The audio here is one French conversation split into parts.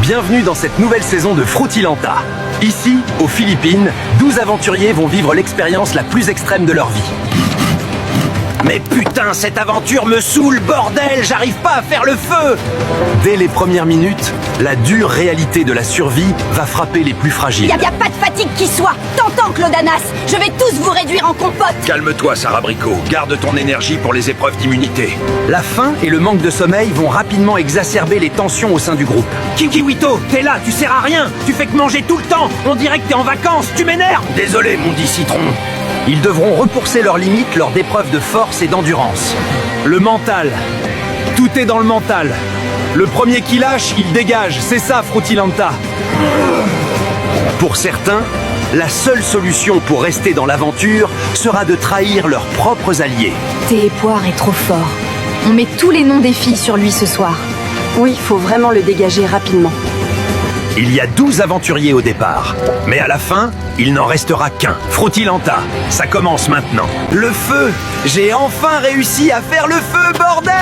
Bienvenue dans cette nouvelle saison de Frutilanta. Ici, aux Philippines, 12 aventuriers vont vivre l'expérience la plus extrême de leur vie. Mais putain, cette aventure me saoule, bordel, j'arrive pas à faire le feu! Dès les premières minutes, la dure réalité de la survie va frapper les plus fragiles. Y a pas de fatigue qui soit! T'entends, Clodanas? Je vais tous vous réduire en compote! Calme-toi, Sarah Bricot. Garde ton énergie pour les épreuves d'immunité. La faim et le manque de sommeil vont rapidement exacerber les tensions au sein du groupe. Kiwito, t'es là, tu sers à rien! Tu fais que manger tout le temps! On dirait que t'es en vacances, tu m'énerves! Désolé, mon dit citron. Ils devront repousser leurs limites lors d'épreuves de force et d'endurance. Le mental. Tout est dans le mental. Le premier qui lâche, il dégage. C'est ça, Frutilanta. Pour certains, la seule solution pour rester dans l'aventure sera de trahir leurs propres alliés. Tépoire est trop fort. On met tous les noms des filles sur lui ce soir. Oui, il faut vraiment le dégager rapidement. Il y a 12 aventuriers au départ. Mais à la fin, il n'en restera qu'un. Frutilanta, ça commence maintenant. Le feu! J'ai enfin réussi à faire le feu, bordel!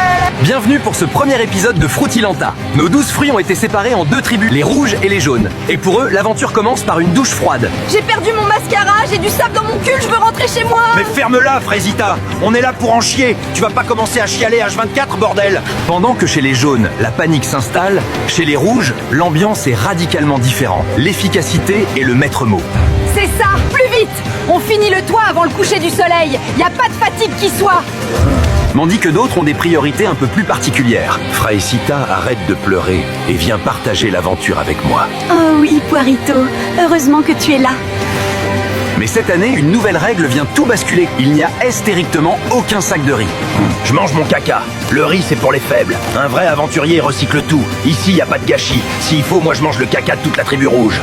Bienvenue pour ce premier épisode de Frutilanta. Nos 12 fruits ont été séparés en deux tribus, les rouges et les jaunes. Et pour eux, l'aventure commence par une douche froide. J'ai perdu mon mascara, j'ai du sable dans mon cul, je veux rentrer chez moi! Mais ferme-la, Frésita. On est là pour en chier. Tu vas pas commencer à chialer H24, bordel. Pendant que chez les jaunes, la panique s'installe, chez les rouges, l'ambiance est radicalement différente. L'efficacité est le maître mot. C'est ça! Plus vite! On finit le toit avant le coucher du soleil! Y a pas de fatigue qui soit! Tandis que d'autres ont des priorités un peu plus particulières. Frésita, arrête de pleurer et viens partager l'aventure avec moi. Oh oui, Poirito, heureusement que tu es là. Mais cette année, une nouvelle règle vient tout basculer. Il n'y a strictement aucun sac de riz. Je mange mon caca. Le riz, c'est pour les faibles. Un vrai aventurier recycle tout. Ici, y a pas de gâchis. S'il faut, moi je mange le caca de toute la tribu rouge.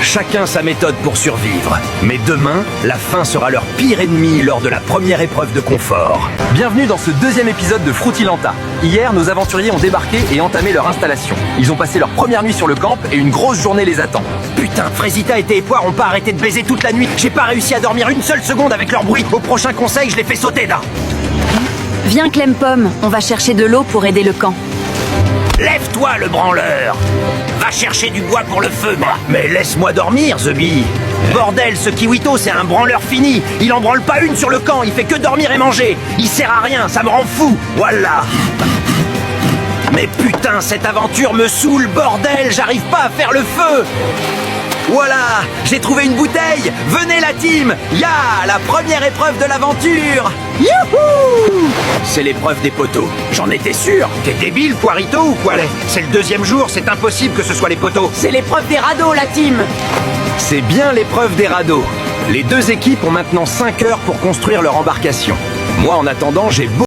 Chacun sa méthode pour survivre. Mais demain, la faim sera leur pire ennemi lors de la première épreuve de confort. Bienvenue dans ce deuxième épisode de Frutilanta. Hier, nos aventuriers ont débarqué et entamé leur installation. Ils ont passé leur première nuit sur le camp et une grosse journée les attend. Putain, Frésita et Tépoire ont pas arrêté de baiser toute la nuit. J'ai pas réussi à dormir une seule seconde avec leur bruit. Au prochain conseil, je les fais sauter là. Viens, Clem-Pomme, on va chercher de l'eau pour aider le camp. Lève-toi, le branleur. Va chercher du bois pour le feu, moi. Mais laisse-moi dormir, The Bee. Bordel, ce Kiwito, c'est un branleur fini. Il en branle pas une sur le camp, il fait que dormir et manger. Il sert à rien, ça me rend fou. Voilà. Mais putain, cette aventure me saoule, bordel, j'arrive pas à faire le feu. Voilà, j'ai trouvé une bouteille. Venez la team. Ya, la première épreuve de l'aventure. Youhou! C'est l'épreuve des poteaux. J'en étais sûr. T'es débile, Poirito, ou quoi? C'est le deuxième jour, c'est impossible que ce soit les poteaux. C'est l'épreuve des radeaux, la team. C'est bien l'épreuve des radeaux. Les deux équipes ont maintenant 5 heures pour construire leur embarcation. Moi, en attendant, j'ai